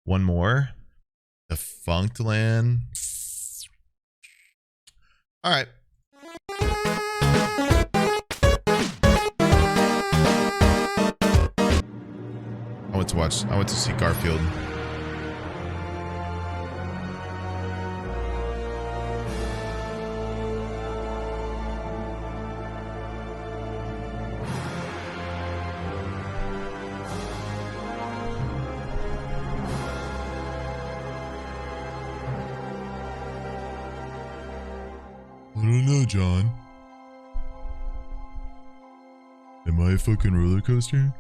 One more. Defunctland. All right. I went to see Garfield. I don't know, John. Am I a fucking roller coaster?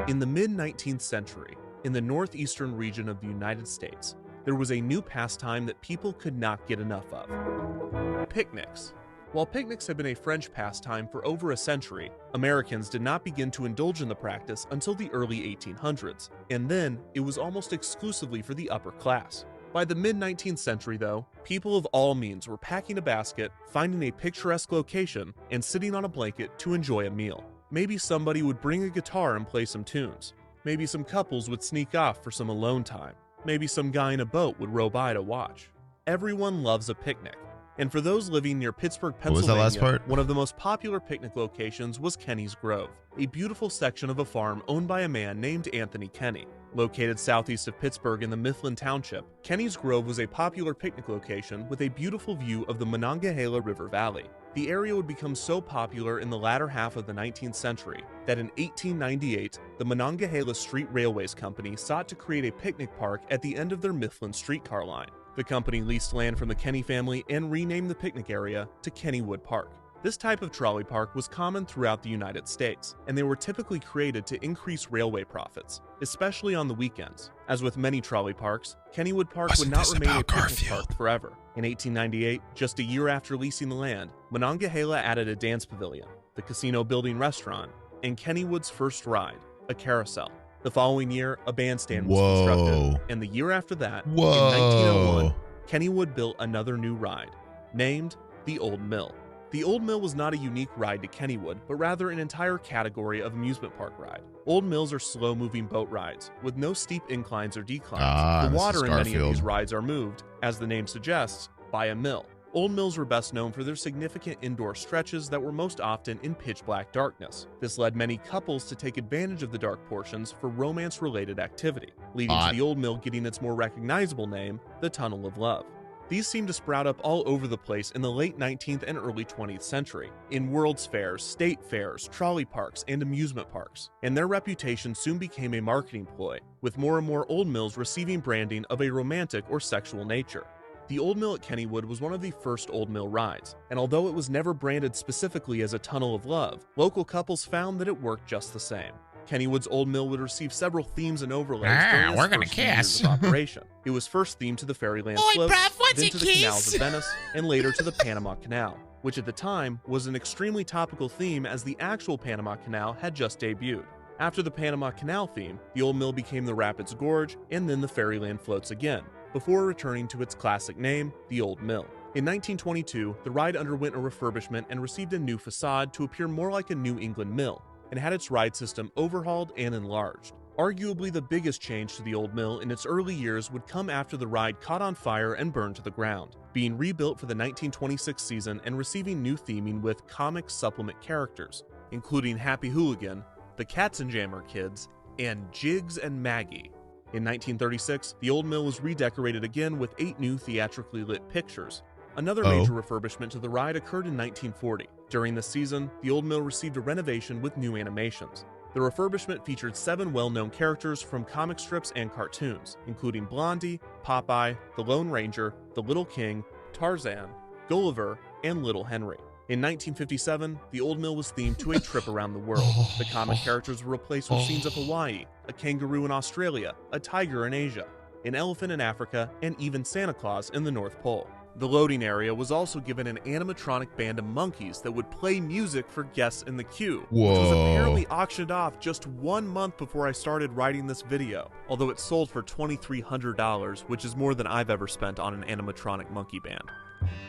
In the mid-19th century, in the northeastern region of the United States, there was a new pastime that people could not get enough of: picnics. While picnics had been a French pastime for over a century, Americans did not begin to indulge in the practice until the early 1800s, and then it was almost exclusively for the upper class. By the mid-19th century, though, people of all means were packing a basket, finding a picturesque location, and sitting on a blanket to enjoy a meal. Maybe somebody would bring a guitar and play some tunes. Maybe some couples would sneak off for some alone time. Maybe some guy in a boat would row by to watch. Everyone loves a picnic. And for those living near Pittsburgh, Pennsylvania, one of the most popular picnic locations was Kenny's Grove, a beautiful section of a farm owned by a man named Anthony Kenny. Located southeast of Pittsburgh in the Mifflin Township, Kenny's Grove was a popular picnic location with a beautiful view of the Monongahela River Valley. The area would become so popular in the latter half of the 19th century that in 1898, the Monongahela Street Railways Company sought to create a picnic park at the end of their Mifflin streetcar line. The company leased land from the Kenny family and renamed the picnic area to Kennywood Park. This type of trolley park was common throughout the United States, and they were typically created to increase railway profits, especially on the weekends. As with many trolley parks, Kennywood Park would not remain a picnic park forever. In 1898, just a year after leasing the land, Monongahela added a dance pavilion, the casino building restaurant, and Kennywood's first ride, a carousel. The following year, a bandstand was constructed, and the year after that, in 1901, Kennywood built another new ride, named the Old Mill. The Old Mill was not a unique ride to Kennywood, but rather an entire category of amusement park ride. Old Mills are slow-moving boat rides, with no steep inclines or declines. The water in many of these rides are moved, as the name suggests, by a mill. Old Mills were best known for their significant indoor stretches that were most often in pitch-black darkness. This led many couples to take advantage of the dark portions for romance-related activity, leading to the Old Mill getting its more recognizable name, the Tunnel of Love. These seemed to sprout up all over the place in the late 19th and early 20th century, in World's Fairs, state fairs, trolley parks, and amusement parks, and their reputation soon became a marketing ploy, with more and more Old Mills receiving branding of a romantic or sexual nature. The Old Mill at Kennywood was one of the first Old Mill rides, and although it was never branded specifically as a Tunnel of Love, local couples found that it worked just the same. Kennywood's Old Mill would receive several themes and overlays during its first few years of operation. It was first themed to the Fairyland slopes, then to the canals of Venice, and later to the Panama Canal, which at the time was an extremely topical theme as the actual Panama Canal had just debuted. After the Panama Canal theme, the Old Mill became the Rapids Gorge, and then the Fairyland floats again, before returning to its classic name, the Old Mill. In 1922, the ride underwent a refurbishment and received a new facade to appear more like a New England mill, and had its ride system overhauled and enlarged. Arguably the biggest change to the Old Mill in its early years would come after the ride caught on fire and burned to the ground, being rebuilt for the 1926 season and receiving new theming with comic supplement characters, including Happy Hooligan, the Katzenjammer Kids, and Jiggs and Maggie. In 1936, the Old Mill was redecorated again with 8 new theatrically lit pictures. Another major refurbishment to the ride occurred in 1940. During this season, the Old Mill received a renovation with new animations. The refurbishment featured 7 well-known characters from comic strips and cartoons, including Blondie, Popeye, the Lone Ranger, the Little King, Tarzan, Gulliver, and Little Henry. In 1957, the Old Mill was themed to a trip around the world. The comic characters were replaced with scenes of Hawaii, a kangaroo in Australia, a tiger in Asia, an elephant in Africa, and even Santa Claus in the North Pole. The loading area was also given an animatronic band of monkeys that would play music for guests in the queue, which was apparently auctioned off just 1 month before I started writing this video, although it sold for $2,300, which is more than I've ever spent on an animatronic monkey band.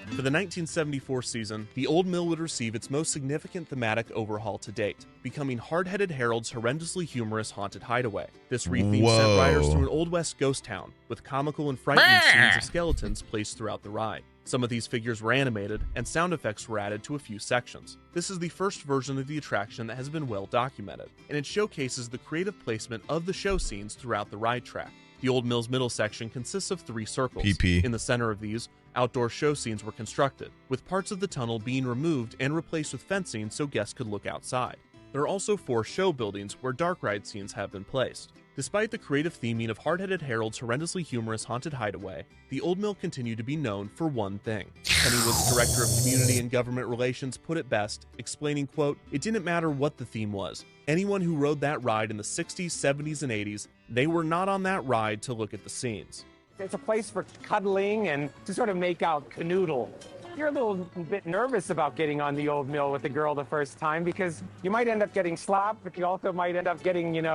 For the 1974 season, the Old Mill would receive its most significant thematic overhaul to date, becoming Hard-Headed Harold's horrendously humorous haunted hideaway. This retheme sent riders through an Old West ghost town, with comical and frightening scenes of skeletons placed throughout the ride. Some of these figures were animated, and sound effects were added to a few sections. This is the first version of the attraction that has been well documented, and it showcases the creative placement of the show scenes throughout the ride track. The Old Mill's middle section consists of 3 circles. In the center of these, outdoor show scenes were constructed, with parts of the tunnel being removed and replaced with fencing so guests could look outside. There are also 4 show buildings where dark ride scenes have been placed. Despite the creative theming of Hard-Headed Harold's horrendously humorous haunted hideaway, the Old Mill continued to be known for one thing. Kennywood's director of community and government relations put it best, explaining, quote, "It didn't matter what the theme was. Anyone who rode that ride in the 60s, 70s, and 80s, they were not on that ride to look at the scenes." It's a place for cuddling and to sort of make out canoodle. You're a little bit nervous about getting on the Old Mill with the girl the first time because you might end up getting slapped, but you also might end up getting,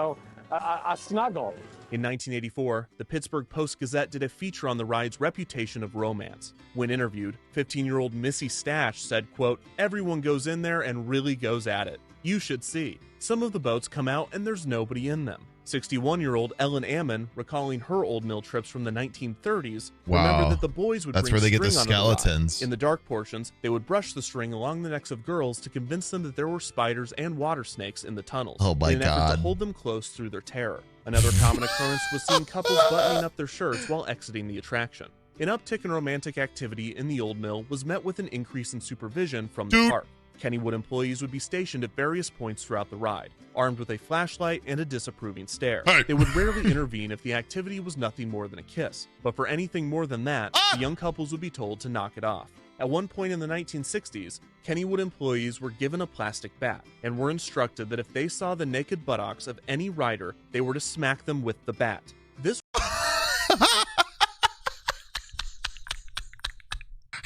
a snuggle. In 1984, the Pittsburgh Post-Gazette did a feature on the ride's reputation of romance. When interviewed, 15-year-old Missy Stash said, quote, "Everyone goes in there and really goes at it. You should see. Some of the boats come out and there's nobody in them." 61-year-old Ellen Ammon, recalling her Old Mill trips from the 1930s, remembered that the boys would That's bring where they get the string onto the skeletons. ride. In the dark portions, they would brush the string along the necks of girls to convince them that there were spiders and water snakes in the tunnels. Oh my in an effort God. to hold them close through their terror. Another common occurrence was seeing couples buttoning up their shirts while exiting the attraction. An uptick in romantic activity in the Old Mill was met with an increase in supervision from the park. Kennywood employees would be stationed at various points throughout the ride, armed with a flashlight and a disapproving stare. Hey. They would rarely intervene if the activity was nothing more than a kiss, but for anything more than that, the young couples would be told to knock it off. At one point in the 1960s, Kennywood employees were given a plastic bat and were instructed that if they saw the naked buttocks of any rider, they were to smack them with the bat. This Ha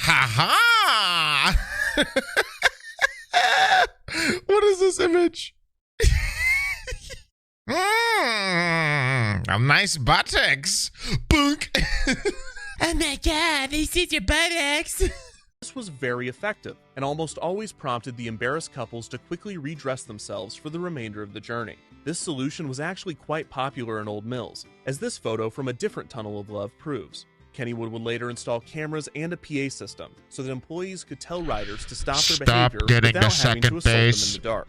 ha! What is this image? Nice buttocks. Boink. Oh my God, this is your buttocks. This was very effective and almost always prompted the embarrassed couples to quickly redress themselves for the remainder of the journey. This solution was actually quite popular in Old Mills, as this photo from a different Tunnel of Love proves. Kennywood would later install cameras and a PA system so that employees could tell riders to stop their behavior without having to assault them in the dark.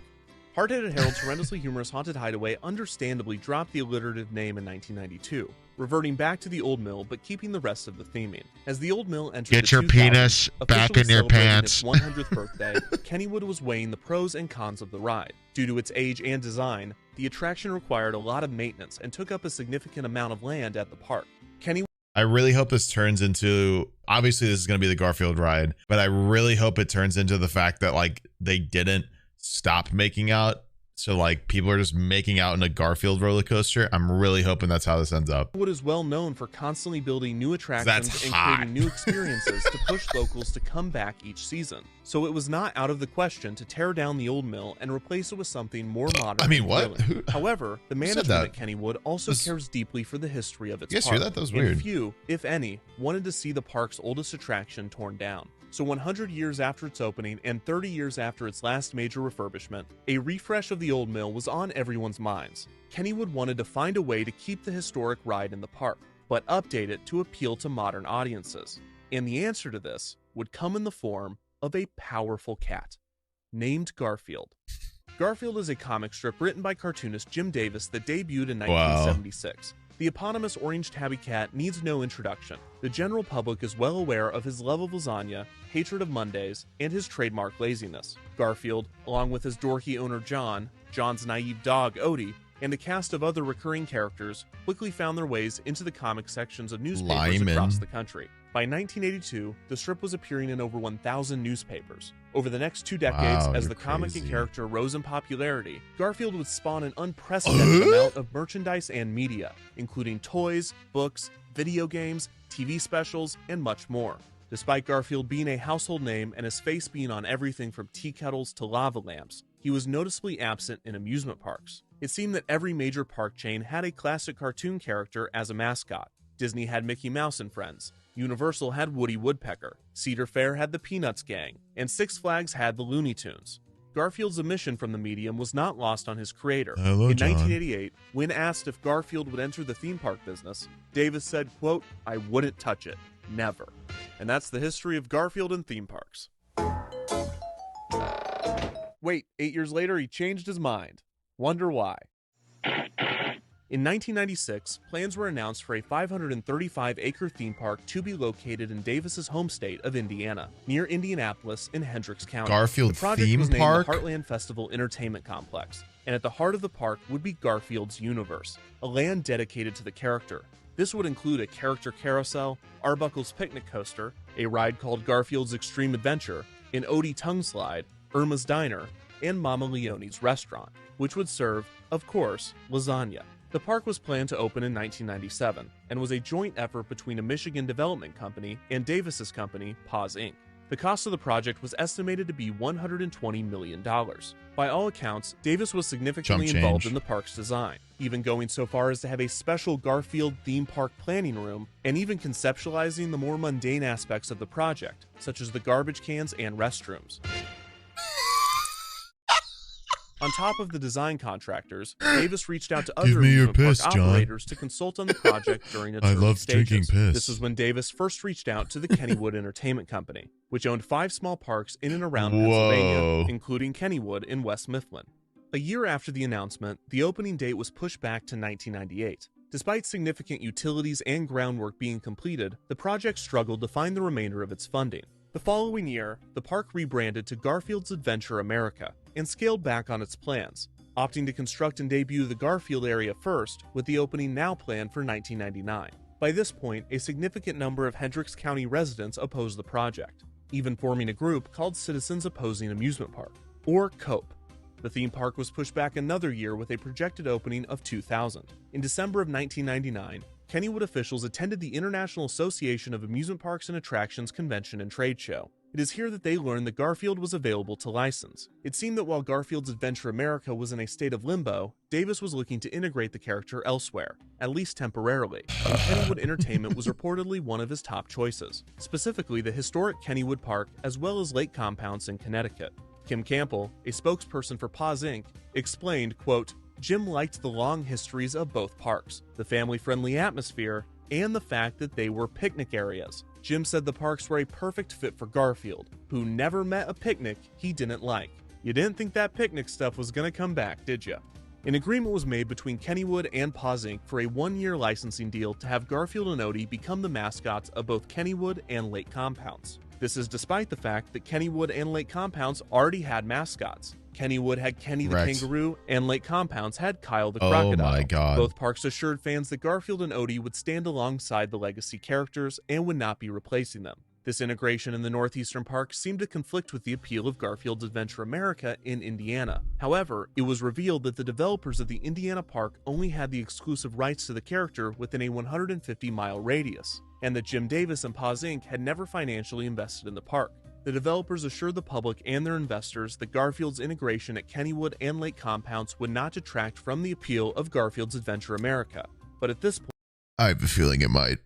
Hard-Headed Harold's horrendously humorous haunted hideaway understandably dropped the alliterative name in 1992, reverting back to the Old Mill but keeping the rest of the theming. As the Old Mill entered Get the your 2000s, penis back officially in your celebrating pants. its 100th birthday, Kennywood was weighing the pros and cons of the ride. Due to its age and design, the attraction required a lot of maintenance and took up a significant amount of land at the park. I really hope this turns into, obviously this is going to be the Garfield ride, but I really hope it turns into the fact that like they didn't stop making out. So like people are just making out in a Garfield roller coaster. I'm really hoping that's how this ends up. Kennywood is well known for constantly building new attractions That's and hot. creating new experiences to push locals to come back each season. So it was not out of the question to tear down the Old Mill and replace it with something more modern. I mean, and what? thrilling. However, the said management that? at Kennywood also cares deeply for the history of its Yes, park. you're that was and weird. few, if any, wanted to see the park's oldest attraction torn down. So 100 years after its opening and 30 years after its last major refurbishment, a refresh of the Old Mill was on everyone's minds. Kennywood wanted to find a way to keep the historic ride in the park, but update it to appeal to modern audiences. And the answer to this would come in the form of a powerful cat, named Garfield. Garfield is a comic strip written by cartoonist Jim Davis that debuted in 1976. The eponymous orange tabby cat needs no introduction. The general public is well aware of his love of lasagna, hatred of Mondays, and his trademark laziness. Garfield, along with his dorky owner John, John's naive dog Odie, and a cast of other recurring characters, quickly found their ways into the comic sections of newspapers across the country. By 1982, the strip was appearing in over 1,000 newspapers. Over the next 2 decades, as the comic and character rose in popularity, Garfield would spawn an unprecedented amount of merchandise and media, including toys, books, video games, TV specials, and much more. Despite Garfield being a household name and his face being on everything from tea kettles to lava lamps, he was noticeably absent in amusement parks. It seemed that every major park chain had a classic cartoon character as a mascot. Disney had Mickey Mouse and Friends, Universal had Woody Woodpecker, Cedar Fair had the Peanuts Gang, and Six Flags had the Looney Tunes. Garfield's omission from the medium was not lost on his creator. Hello, in John. 1988, when asked if Garfield would enter the theme park business, Davis said, quote, "I wouldn't touch it. Never." And that's the history of Garfield and theme parks. Wait, 8 years later, he changed his mind. Wonder why. In 1996, plans were announced for a 535-acre theme park to be located in Davis's home state of Indiana, near Indianapolis in Hendricks County. Garfield the project theme was named park? the Heartland Festival Entertainment Complex, and at the heart of the park would be Garfield's universe, a land dedicated to the character. This would include a character carousel, Arbuckle's picnic coaster, a ride called Garfield's Extreme Adventure, an Odie tongue slide, Irma's Diner, and Mama Leone's restaurant, which would serve, of course, lasagna. The park was planned to open in 1997 and was a joint effort between a Michigan development company and Davis's company, Paws Inc. The cost of the project was estimated to be $120 million. By all accounts, Davis was significantly involved in the park's design, even going so far as to have a special Garfield theme park planning room and even conceptualizing the more mundane aspects of the project, such as the garbage cans and restrooms. On top of the design contractors, Davis reached out to other amusement park operators to consult on the project during its early stages. Drinking piss. This was when Davis first reached out to the Kennywood Entertainment Company, which owned 5 small parks in and around Pennsylvania, including Kennywood in West Mifflin. A year after the announcement, the opening date was pushed back to 1998. Despite significant utilities and groundwork being completed, the project struggled to find the remainder of its funding. The following year, the park rebranded to Garfield's Adventure America and scaled back on its plans, opting to construct and debut the Garfield area first, with the opening now planned for 1999. By this point, a significant number of Hendricks County residents opposed the project, even forming a group called Citizens Opposing Amusement Park, or COPE. The theme park was pushed back another year with a projected opening of 2000. In December of 1999, Kennywood officials attended the International Association of Amusement Parks and Attractions Convention and Trade Show. It is here that they learned that Garfield was available to license. It seemed that while Garfield's Adventure America was in a state of limbo, Davis was looking to integrate the character elsewhere, at least temporarily, and Kennywood Entertainment was reportedly one of his top choices, specifically the historic Kennywood Park as well as lake compounds in Connecticut. Kim Campbell, a spokesperson for Paws Inc., explained, quote, "Jim liked the long histories of both parks, the family-friendly atmosphere, and the fact that they were picnic areas. Jim said the parks were a perfect fit for Garfield, who never met a picnic he didn't like. You didn't think that picnic stuff was gonna come back, did ya?" An agreement was made between Kennywood and Paws Inc. for a 1-year licensing deal to have Garfield and Odie become the mascots of both Kennywood and Lake Compounds. This is despite the fact that Kennywood and Lake Compounds already had mascots. Kennywood had Kenny the kangaroo, and Lake Compounds had Kyle the crocodile. Oh my god. Both parks assured fans that Garfield and Odie would stand alongside the legacy characters and would not be replacing them. This integration in the northeastern park seemed to conflict with the appeal of Garfield's Adventure America in Indiana. However, it was revealed that the developers of the Indiana park only had the exclusive rights to the character within a 150-mile radius, and that Jim Davis and Paws Inc. had never financially invested in the park. The developers assured the public and their investors that Garfield's integration at Kennywood and Lake Compounds would not detract from the appeal of Garfield's Adventure America. But at this point, I have a feeling it might.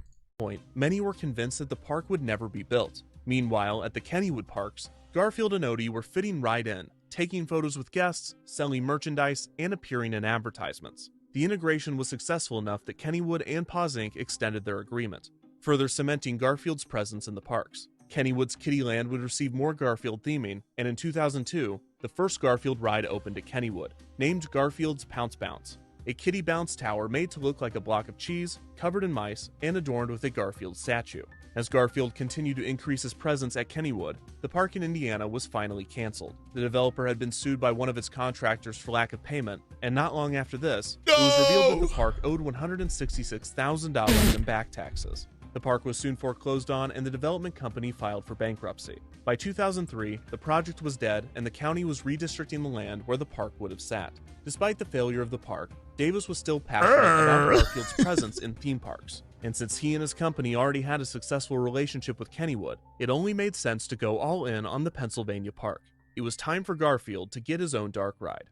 Many were convinced that the park would never be built. Meanwhile, at the Kennywood parks, Garfield and Odie were fitting right in, taking photos with guests, selling merchandise, and appearing in advertisements. The integration was successful enough that Kennywood and Paws Inc. extended their agreement, further cementing Garfield's presence in the parks. Kennywood's Kittyland would receive more Garfield theming, and in 2002, the first Garfield ride opened at Kennywood, named Garfield's Pounce Bounce, a kitty bounce tower made to look like a block of cheese, covered in mice, and adorned with a Garfield statue. As Garfield continued to increase his presence at Kennywood, the park in Indiana was finally canceled. The developer had been sued by one of its contractors for lack of payment, and not long after this, it was revealed that the park owed $166,000 in back taxes. The park was soon foreclosed on, and the development company filed for bankruptcy. By 2003, the project was dead, and the county was redistricting the land where the park would have sat. Despite the failure of the park, Davis was still passionate about Garfield's presence in theme parks. And since he and his company already had a successful relationship with Kennywood, it only made sense to go all in on the Pennsylvania park. It was time for Garfield to get his own dark ride.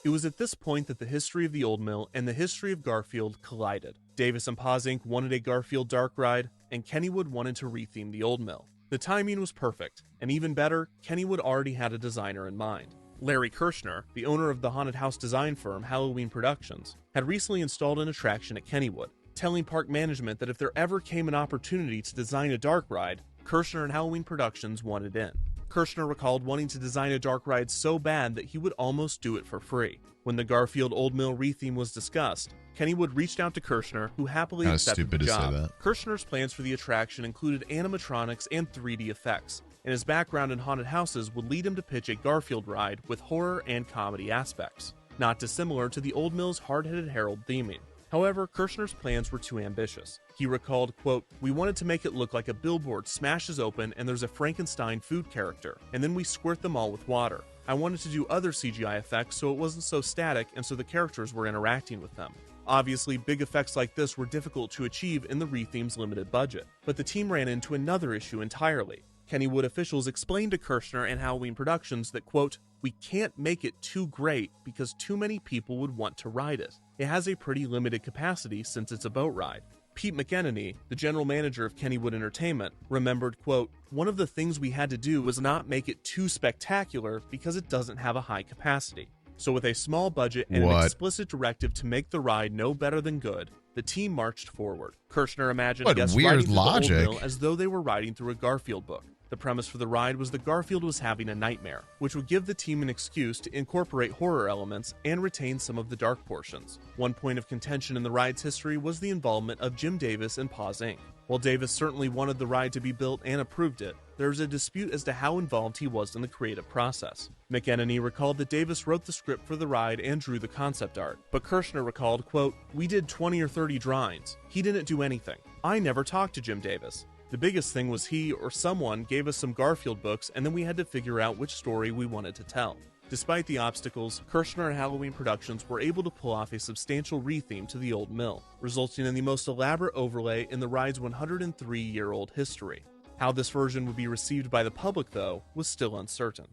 It was at this point that the history of the Old Mill and the history of Garfield collided. Davis and Paws Inc. wanted a Garfield dark ride, and Kennywood wanted to retheme the Old Mill. The timing was perfect, and even better, Kennywood already had a designer in mind. Larry Kirshner, the owner of the haunted house design firm Halloween Productions, had recently installed an attraction at Kennywood, telling park management that if there ever came an opportunity to design a dark ride, Kirshner and Halloween Productions wanted in. Kirshner recalled wanting to design a dark ride so bad that he would almost do it for free. When the Garfield Old Mill retheme was discussed, Kennywood reached out to Kirshner, who happily accepted the job. Kirshner's plans for the attraction included animatronics and 3D effects, and his background in haunted houses would lead him to pitch a Garfield ride with horror and comedy aspects, not dissimilar to the Old Mill's hard-headed Harold theming. However, Kirshner's plans were too ambitious. He recalled, quote, "We wanted to make it look like a billboard smashes open and there's a Frankenstein food character, and then we squirt them all with water. I wanted to do other CGI effects so it wasn't so static and so the characters were interacting with them." Obviously, big effects like this were difficult to achieve in the retheme's limited budget, but the team ran into another issue entirely. Kennywood officials explained to Kirshner and Halloween Productions that, quote, "We can't make it too great because too many people would want to ride it. It has a pretty limited capacity since it's a boat ride." Pete McEnany, the general manager of Kennywood Entertainment, remembered, quote, "One of the things we had to do was not make it too spectacular because it doesn't have a high capacity. So with a small budget and an explicit directive to make the ride no better than good, the team marched forward." Kirshner imagined guests riding through the Old Mill as though they were riding through a Garfield book. The premise for the ride was that Garfield was having a nightmare, which would give the team an excuse to incorporate horror elements and retain some of the dark portions. One point of contention in the ride's history was the involvement of Jim Davis and Paws Inc. While Davis certainly wanted the ride to be built and approved it, there was a dispute as to how involved he was in the creative process. McEnany recalled that Davis wrote the script for the ride and drew the concept art, but Kirshner recalled, quote, "We did 20 or 30 drawings. He didn't do anything. I never talked to Jim Davis. The biggest thing was he or someone gave us some Garfield books and then we had to figure out which story we wanted to tell." Despite the obstacles, Kirshner and Halloween Productions were able to pull off a substantial retheme to the Old Mill, resulting in the most elaborate overlay in the ride's 103-year-old history. How this version would be received by the public, though, was still uncertain.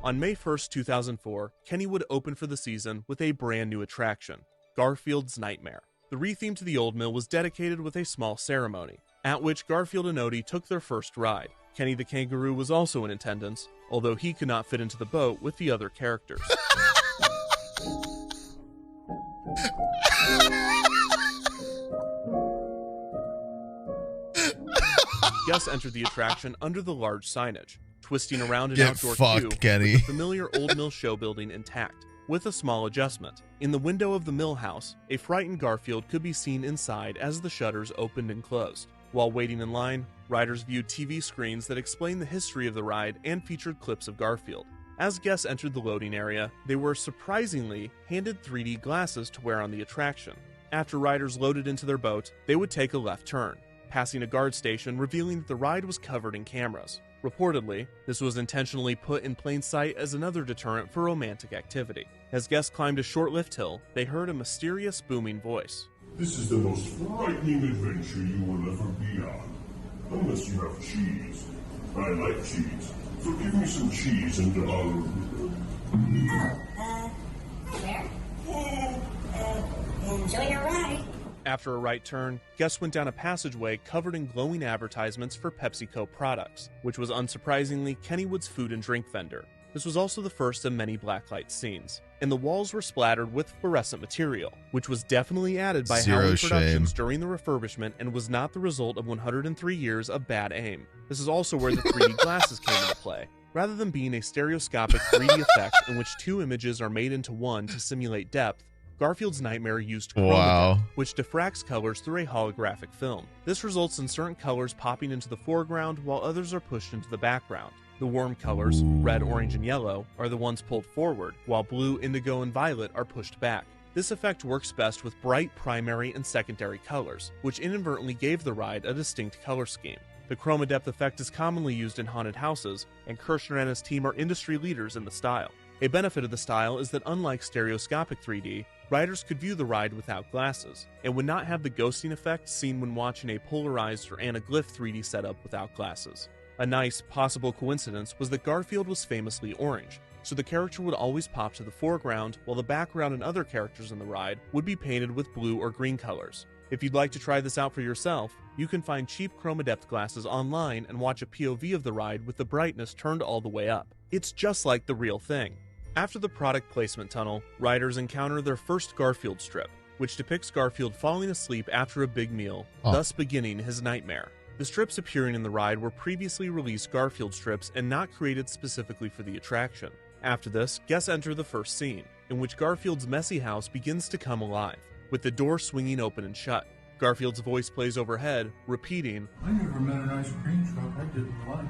On May 1st, 2004, Kennywood opened for the season with a brand new attraction, Garfield's Nightmare. The retheme to the Old Mill was dedicated with a small ceremony, at which Garfield and Odie took their first ride. Kenny the Kangaroo was also in attendance, although he could not fit into the boat with the other characters. Guests entered the attraction under the large signage, twisting around an outdoor queue with the familiar Old Mill show building intact. With a small adjustment, in the window of the mill house, a frightened Garfield could be seen inside as the shutters opened and closed. While waiting in line, riders viewed TV screens that explained the history of the ride and featured clips of Garfield. As guests entered the loading area, they were surprisingly handed 3D glasses to wear on the attraction. After riders loaded into their boat, they would take a left turn, passing a guard station revealing that the ride was covered in cameras. Reportedly, this was intentionally put in plain sight as another deterrent for romantic activity. As guests climbed a short lift hill, they heard a mysterious booming voice. "This is the most frightening adventure you will ever be on. Unless you have cheese. I like cheese. So give me some cheese and enjoy your ride." After a right turn, guests went down a passageway covered in glowing advertisements for PepsiCo products, which was unsurprisingly Kennywood's food and drink vendor. This was also the first of many blacklight scenes, and the walls were splattered with fluorescent material, which was definitely added by Halloween Productions during the refurbishment and was not the result of 103 years of bad aim. This is also where the 3D glasses came into play. Rather than being a stereoscopic 3D effect in which two images are made into one to simulate depth, Garfield's Nightmare used chroma depth, which diffracts colors through a holographic film. This results in certain colors popping into the foreground while others are pushed into the background. The warm colors, red, orange, and yellow, are the ones pulled forward, while blue, indigo, and violet are pushed back. This effect works best with bright primary and secondary colors, which inadvertently gave the ride a distinct color scheme. The chroma depth effect is commonly used in haunted houses, and Kirshner and his team are industry leaders in the style. A benefit of the style is that unlike stereoscopic 3D, riders could view the ride without glasses, and would not have the ghosting effect seen when watching a polarized or anaglyph 3D setup without glasses. A nice, possible coincidence was that Garfield was famously orange, so the character would always pop to the foreground while the background and other characters in the ride would be painted with blue or green colors. If you'd like to try this out for yourself, you can find cheap chroma depth glasses online and watch a POV of the ride with the brightness turned all the way up. It's just like the real thing. After the product placement tunnel, riders encounter their first Garfield strip, which depicts Garfield falling asleep after a big meal, thus beginning his nightmare. The strips appearing in the ride were previously released Garfield strips and not created specifically for the attraction. After this, guests enter the first scene, in which Garfield's messy house begins to come alive, with the door swinging open and shut. Garfield's voice plays overhead, repeating, I never met an ice cream truck I didn't like.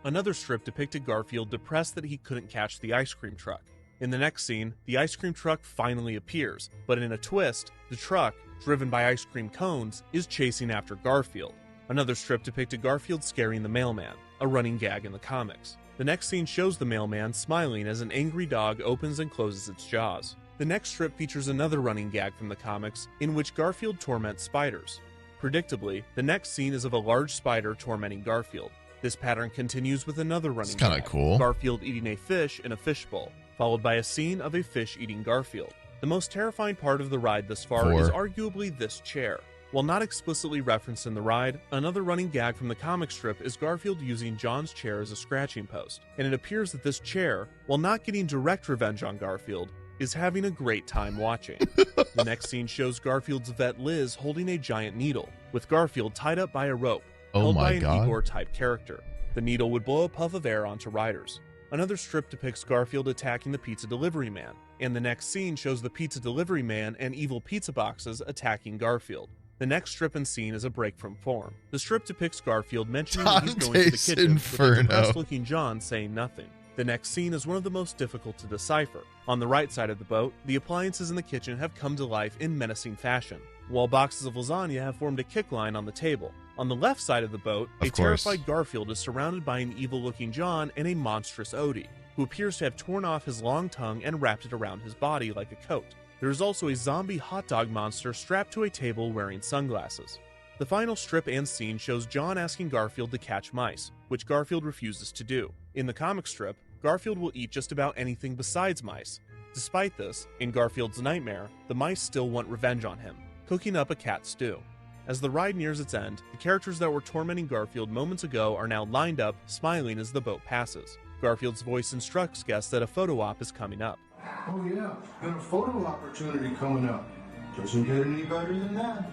Another strip depicted Garfield depressed that he couldn't catch the ice cream truck. In the next scene, the ice cream truck finally appears, but in a twist, the truck, driven by ice cream cones, is chasing after Garfield. Another strip depicted Garfield scaring the mailman, a running gag in the comics. The next scene shows the mailman smiling as an angry dog opens and closes its jaws. The next strip features another running gag from the comics, in which Garfield torments spiders. Predictably, the next scene is of a large spider tormenting Garfield. This pattern continues with another running gag, kind of cool. Garfield eating a fish in a fishbowl, followed by a scene of a fish eating Garfield. The most terrifying part of the ride thus far is arguably this chair. While not explicitly referenced in the ride, another running gag from the comic strip is Garfield using John's chair as a scratching post, and it appears that this chair, while not getting direct revenge on Garfield, is having a great time watching. The next scene shows Garfield's vet Liz holding a giant needle, with Garfield tied up by a rope, held by an Igor-type character. The needle would blow a puff of air onto riders. Another strip depicts Garfield attacking the pizza delivery man, and the next scene shows the pizza delivery man and evil pizza boxes attacking Garfield. The next strip and scene is a break from form. The strip depicts Garfield mentioning that he's going to the kitchen with a depressed-looking John saying nothing. The next scene is one of the most difficult to decipher. On the right side of the boat, the appliances in the kitchen have come to life in menacing fashion, while boxes of lasagna have formed a kick line on the table. On the left side of the boat, a terrified Garfield is surrounded by an evil-looking John and a monstrous Odie, who appears to have torn off his long tongue and wrapped it around his body like a coat. There is also a zombie hot dog monster strapped to a table wearing sunglasses. The final strip and scene shows John asking Garfield to catch mice, which Garfield refuses to do. In the comic strip, Garfield will eat just about anything besides mice. Despite this, in Garfield's nightmare, the mice still want revenge on him, cooking up a cat stew. As the ride nears its end, the characters that were tormenting Garfield moments ago are now lined up, smiling as the boat passes. Garfield's voice instructs guests that a photo op is coming up. Oh yeah, got a photo opportunity coming up. Doesn't get any better than that.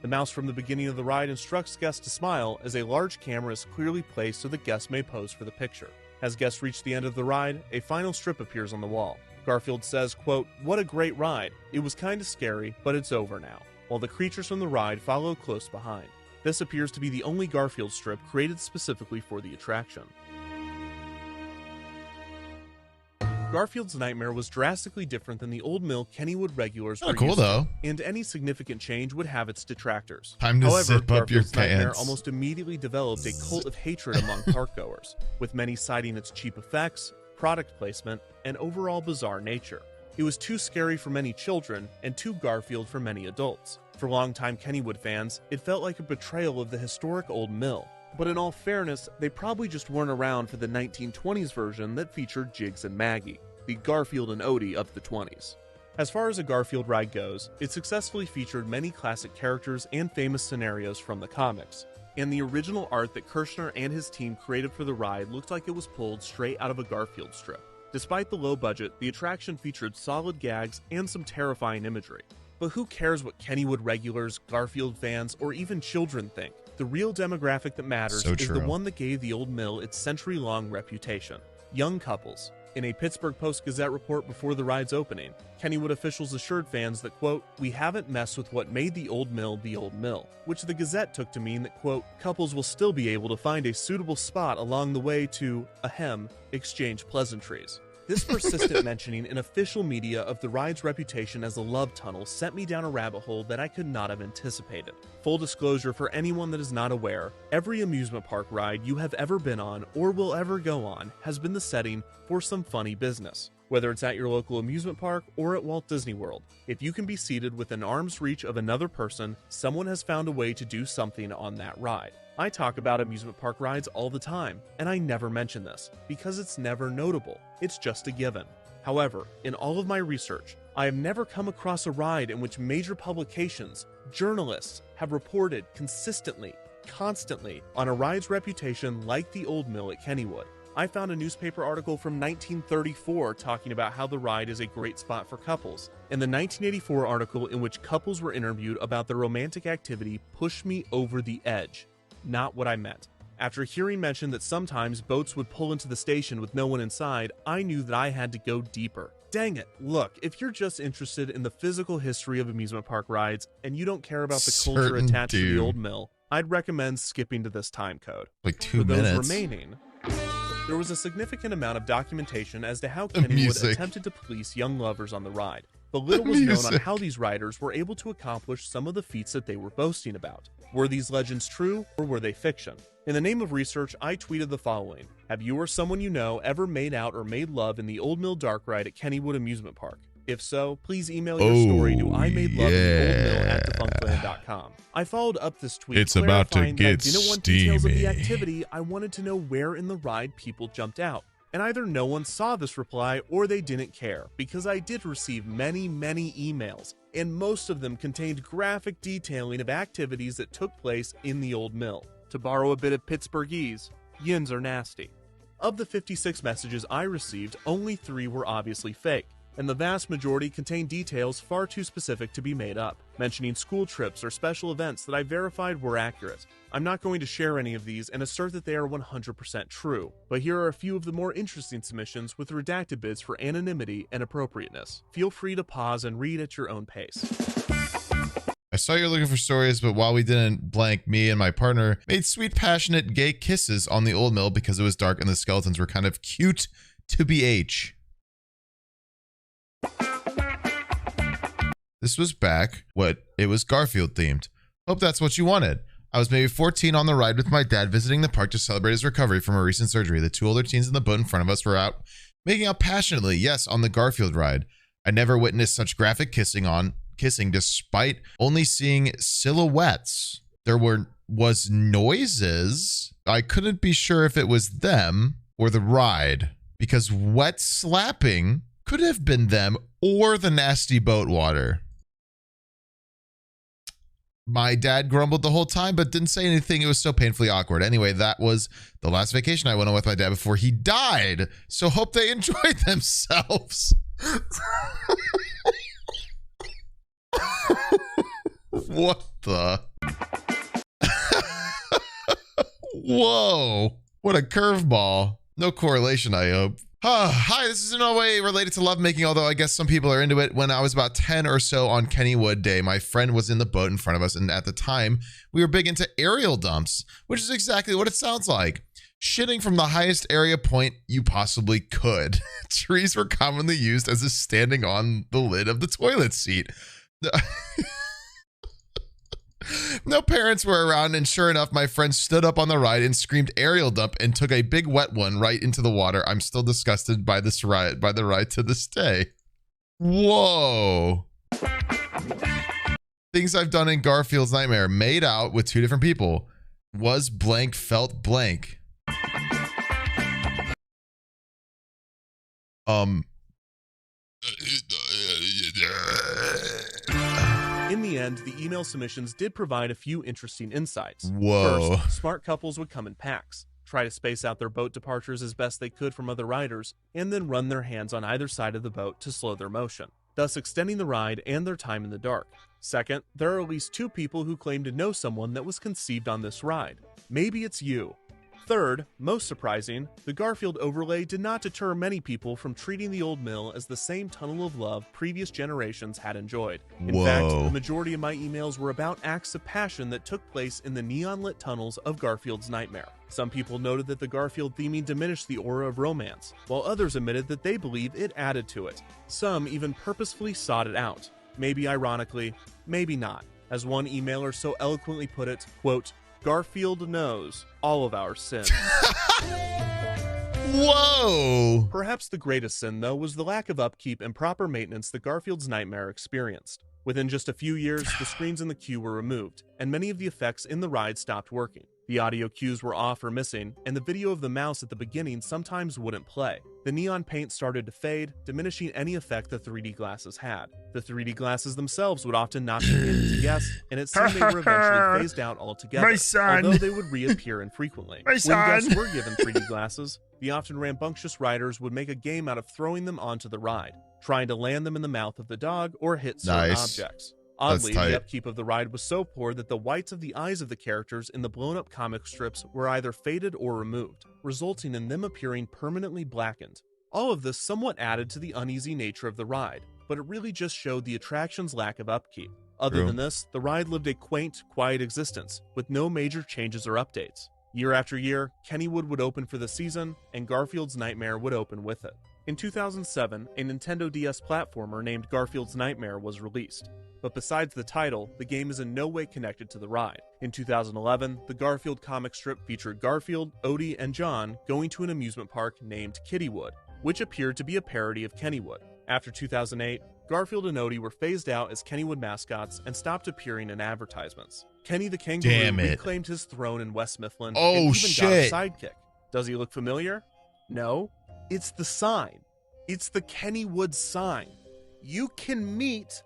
The mouse from the beginning of the ride instructs guests to smile as a large camera is clearly placed so that guests may pose for the picture. As guests reach the end of the ride, a final strip appears on the wall. Garfield says, quote, "What a great ride. It was kinda scary, but it's over now," while the creatures from the ride follow close behind. This appears to be the only Garfield strip created specifically for the attraction. Garfield's nightmare was drastically different than the old mill Kennywood regulars were cool used to, though. and any significant change would have its detractors. Time to However, zip up your Garfield's nightmare pants. almost immediately developed a cult of hatred among parkgoers, with many citing its cheap effects, product placement, and overall bizarre nature. It was too scary for many children and too Garfield for many adults. For longtime Kennywood fans, it felt like a betrayal of the historic old mill. But in all fairness, they probably just weren't around for the 1920s version that featured Jiggs and Maggie, the Garfield and Odie of the 20s. As far as a Garfield ride goes, it successfully featured many classic characters and famous scenarios from the comics, and the original art that Kirshner and his team created for the ride looked like it was pulled straight out of a Garfield strip. Despite the low budget, the attraction featured solid gags and some terrifying imagery. But who cares what Kennywood regulars, Garfield fans, or even children think? The real demographic that matters is the one that gave the old mill its century-long reputation: young couples. In a Pittsburgh Post-Gazette report before the ride's opening, Kennywood officials assured fans that, quote, "We haven't messed with what made the old mill," which the Gazette took to mean that, quote, "couples will still be able to find a suitable spot along the way to, exchange pleasantries." This persistent mentioning in official media of the ride's reputation as a love tunnel sent me down a rabbit hole that I could not have anticipated. Full disclosure for anyone that is not aware, every amusement park ride you have ever been on or will ever go on has been the setting for some funny business. Whether it's at your local amusement park or at Walt Disney World, if you can be seated within arm's reach of another person, someone has found a way to do something on that ride. I talk about amusement park rides all the time, and I never mention this, because it's never notable, it's just a given. However, in all of my research, I have never come across a ride in which major publications, journalists, have reported consistently, constantly, on a ride's reputation like the Old Mill at Kennywood. I found a newspaper article from 1934 talking about how the ride is a great spot for couples, and the 1984 article in which couples were interviewed about their romantic activity pushed me over the edge. Not what I meant. After hearing mention that sometimes boats would pull into the station with no one inside, I knew that I had to go deeper. Dang it, look, if you're just interested in the physical history of amusement park rides, and you don't care about the culture attached to the Old Mill, I'd recommend skipping to this time code. Like 2 For minutes. those remaining, there was a significant amount of documentation as to how Kennywood attempted to police young lovers on the ride, but little was known on how these riders were able to accomplish some of the feats that they were boasting about. Were these legends true, or were they fiction? In the name of research, I tweeted the following: have you or someone you know ever made out or made love in the Old Mill Dark Ride at Kennywood Amusement Park? If so, please email your story to imadeloveintheoldmill@defunctland.com. I followed up this tweet It's about to clarifying that I get didn't want details of the steamy. activity. I wanted to know where in the ride people jumped out. And either no one saw this reply or they didn't care, because I did receive many emails, and most of them contained graphic detailing of activities that took place in the Old Mill. To borrow a bit of Pittsburghese, yins are nasty. Of the 56 messages I received, only 3 were obviously fake, and the vast majority contained details far too specific to be made up, mentioning school trips or special events that I verified were accurate. I'm not going to share any of these and assert that they are 100% true, but here are a few of the more interesting submissions with redacted bits for anonymity and appropriateness. Feel free to pause and read at your own pace. I saw you're looking for stories, but while we didn't blank, me and my partner made sweet, passionate, gay kisses on the Old Mill because it was dark and the skeletons were kind of cute to BH. This was back what it was Garfield themed. Hope that's what you wanted. I was maybe 14 on the ride with my dad visiting the park to celebrate his recovery from a recent surgery. The 2 older teens in the boat in front of us were out making out passionately, yes, on the Garfield ride. I never witnessed such graphic kissing despite only seeing silhouettes. There was noises. I couldn't be sure if it was them or the ride, because wet slapping could have been them or the nasty boat water. My dad grumbled the whole time, but didn't say anything. It was so painfully awkward. Anyway, that was the last vacation I went on with my dad before he died. So hope they enjoyed themselves. What the? Whoa. What a curveball. No correlation, I hope. Hi, this is in no way related to lovemaking, although I guess some people are into it. When I was about 10 or so on Kennywood Day, my friend was in the boat in front of us, and at the time, we were big into aerial dumps, which is exactly what it sounds like. Shitting from the highest area point you possibly could. Trees were commonly used as a standing on the lid of the toilet seat. No parents were around, and sure enough, my friend stood up on the ride and screamed aerial dump and took a big wet one right into the water. I'm still disgusted by the ride to this day. Whoa. Things I've done in Garfield's Nightmare. Made out with 2 different people. Was blank felt blank. In the end, the email submissions did provide a few interesting insights. Whoa. First, smart couples would come in packs, try to space out their boat departures as best they could from other riders, and then run their hands on either side of the boat to slow their motion, thus extending the ride and their time in the dark. Second, there are at least 2 people who claim to know someone that was conceived on this ride. Maybe it's you. Third, most surprising, the Garfield overlay did not deter many people from treating the Old Mill as the same tunnel of love previous generations had enjoyed. In fact, the majority of my emails were about acts of passion that took place in the neon-lit tunnels of Garfield's Nightmare. Some people noted that the Garfield theming diminished the aura of romance, while others admitted that they believe it added to it. Some even purposefully sought it out. Maybe ironically, maybe not. As one emailer so eloquently put it, quote, Garfield knows all of our sins. Whoa! Perhaps the greatest sin, though, was the lack of upkeep and proper maintenance that Garfield's Nightmare experienced. Within just a few years, the screens in the queue were removed, and many of the effects in the ride stopped working. The audio cues were off or missing, and the video of the mouse at the beginning sometimes wouldn't play. The neon paint started to fade, diminishing any effect the 3D glasses had. The 3D glasses themselves would often knock you into guess, and it seemed they were eventually phased out altogether, although they would reappear infrequently. When guests were given 3D glasses, the often rambunctious riders would make a game out of throwing them onto the ride, trying to land them in the mouth of the dog or hit certain objects. Oddly, the upkeep of the ride was so poor that the whites of the eyes of the characters in the blown-up comic strips were either faded or removed, resulting in them appearing permanently blackened. All of this somewhat added to the uneasy nature of the ride, but it really just showed the attraction's lack of upkeep. Other than this, the ride lived a quaint, quiet existence, with no major changes or updates. Year after year, Kennywood would open for the season, and Garfield's Nightmare would open with it. In 2007, a Nintendo DS platformer named Garfield's Nightmare was released. But besides the title, the game is in no way connected to the ride. In 2011, the Garfield comic strip featured Garfield, Odie, and John going to an amusement park named Kittywood, which appeared to be a parody of Kennywood. After 2008, Garfield and Odie were phased out as Kennywood mascots and stopped appearing in advertisements. Kenny the Kangaroo reclaimed his throne in West Mifflin and even got a sidekick. Does he look familiar? No. It's the sign. It's the Kennywood sign. You can meet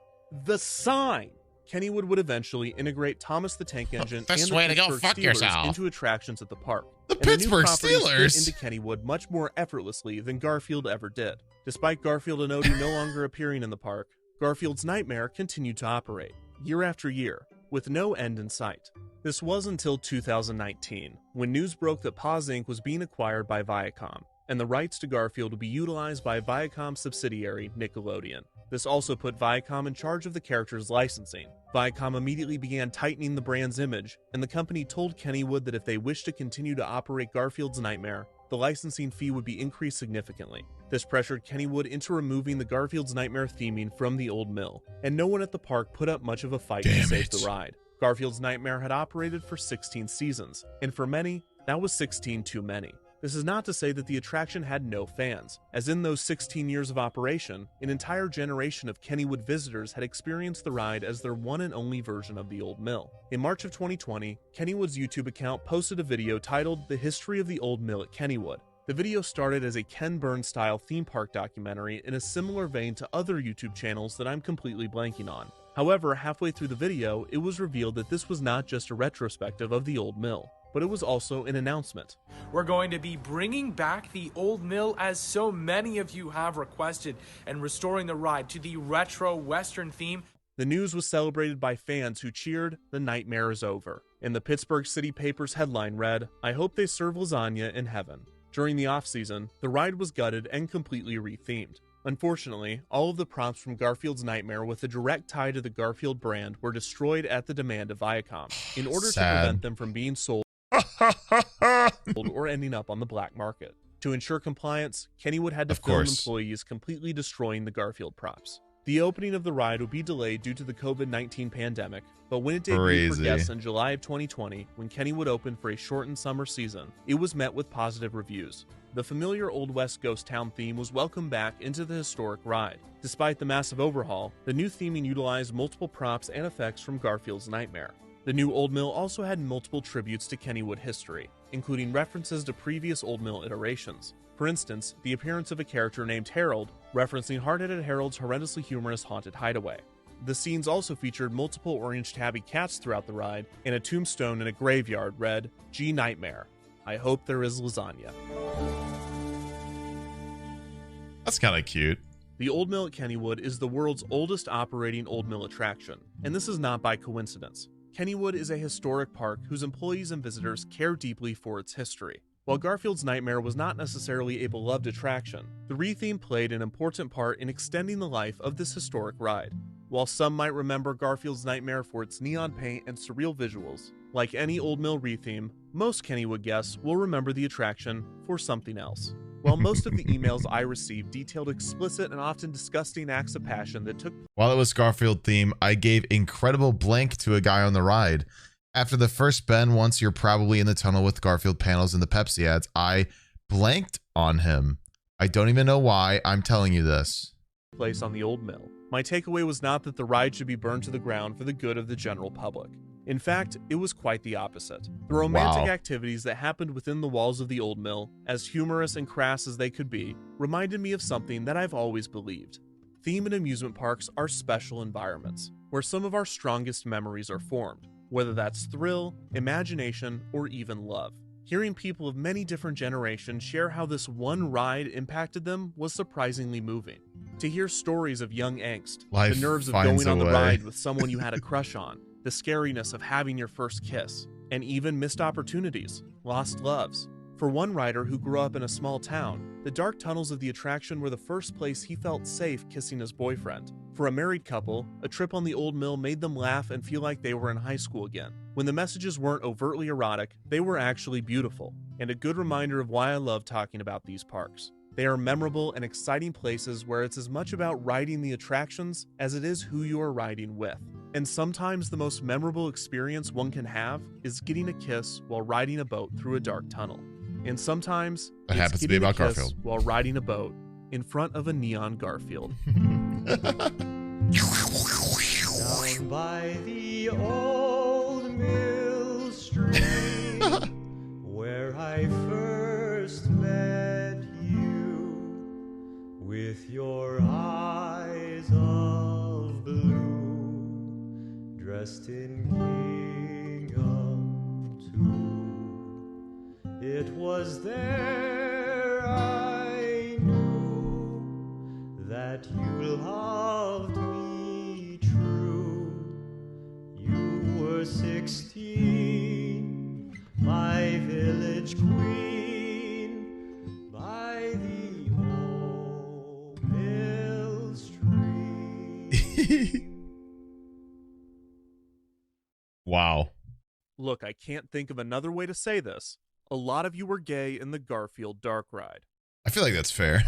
the sign. Kennywood would eventually integrate Thomas the Tank Engine and the Pittsburgh Steelers into attractions at the park. The Pittsburgh Steelers fit into Kennywood much more effortlessly than Garfield ever did. Despite Garfield and Odie no longer appearing in the park, Garfield's Nightmare continued to operate, year after year, with no end in sight. This was until 2019, when news broke that Paws Inc. was being acquired by Viacom, and the rights to Garfield would be utilized by Viacom subsidiary Nickelodeon. This also put Viacom in charge of the character's licensing. Viacom immediately began tightening the brand's image, and the company told Kennywood that if they wished to continue to operate Garfield's Nightmare, the licensing fee would be increased significantly. This pressured Kennywood into removing the Garfield's Nightmare theming from the old mill, and no one at the park put up much of a fight to save the ride. Garfield's Nightmare had operated for 16 seasons, and for many, that was 16 too many. This is not to say that the attraction had no fans, as in those 16 years of operation, an entire generation of Kennywood visitors had experienced the ride as their one and only version of the old mill. In March of 2020, Kennywood's YouTube account posted a video titled The History of the Old Mill at Kennywood. The video started as a Ken Burns-style theme park documentary in a similar vein to other YouTube channels that I'm completely blanking on. However, halfway through the video, it was revealed that this was not just a retrospective of the old mill, but it was also an announcement. We're going to be bringing back the old mill as so many of you have requested and restoring the ride to the retro Western theme. The news was celebrated by fans who cheered, "The nightmare is over." And the Pittsburgh City Paper's headline read, "I hope they serve lasagna in heaven." During the off-season, the ride was gutted and completely rethemed. Unfortunately, all of the props from Garfield's Nightmare with a direct tie to the Garfield brand were destroyed at the demand of Viacom in order to prevent them from being sold or ending up on the black market. To ensure compliance, Kennywood had to film employees completely destroying the Garfield props. The opening of the ride would be delayed due to the COVID-19 pandemic, but when it debuted for guests in July of 2020, when Kennywood opened for a shortened summer season, it was met with positive reviews. The familiar Old West ghost town theme was welcomed back into the historic ride. Despite the massive overhaul, the new theming utilized multiple props and effects from Garfield's Nightmare. The new Old Mill also had multiple tributes to Kennywood history, including references to previous Old Mill iterations. For instance, the appearance of a character named Harold, referencing Hard-Headed Harold's horrendously humorous haunted hideaway. The scenes also featured multiple orange tabby cats throughout the ride, and a tombstone in a graveyard read, "G Nightmare. I hope there is lasagna." That's kind of cute. The Old Mill at Kennywood is the world's oldest operating Old Mill attraction, and this is not by coincidence. Kennywood is a historic park whose employees and visitors care deeply for its history. While Garfield's Nightmare was not necessarily a beloved attraction, the retheme played an important part in extending the life of this historic ride. While some might remember Garfield's Nightmare for its neon paint and surreal visuals, like any Old Mill retheme, most Kennywood guests will remember the attraction for something else. While most of the emails I received detailed explicit and often disgusting acts of passion that took While it was Garfield theme, I gave incredible blank to a guy on the ride. After the first bend, once you're probably in the tunnel with Garfield panels and the Pepsi ads, I blanked on him. I don't even know why I'm telling you this. Place on the Old Mill. My takeaway was not that the ride should be burned to the ground for the good of the general public. In fact, it was quite the opposite. The romantic Wow. activities that happened within the walls of the old mill, as humorous and crass as they could be, reminded me of something that I've always believed. Theme and amusement parks are special environments, where some of our strongest memories are formed, whether that's thrill, imagination, or even love. Hearing people of many different generations share how this one ride impacted them was surprisingly moving. To hear stories of young angst, Life the nerves of finds going on a the way. ride with someone you had a crush on, the scariness of having your first kiss, and even missed opportunities, lost loves. For one rider who grew up in a small town, the dark tunnels of the attraction were the first place he felt safe kissing his boyfriend. For a married couple, a trip on the old mill made them laugh and feel like they were in high school again. When the messages weren't overtly erotic, they were actually beautiful, and a good reminder of why I love talking about these parks. They are memorable and exciting places where it's as much about riding the attractions as it is who you are riding with. And sometimes the most memorable experience one can have is getting a kiss while riding a boat through a dark tunnel. And sometimes That it's happens to be getting a about kiss Garfield. while riding a boat in front of a neon Garfield. Down by the old mill stream, where I first met you, with your eyes of blue, dressed in gingham too. It was there I knew that you loved me true. You were 16, my village queen, by the old mill stream. Wow. Look, I can't think of another way to say this. A lot of you were gay in the Garfield dark ride. I feel like that's fair.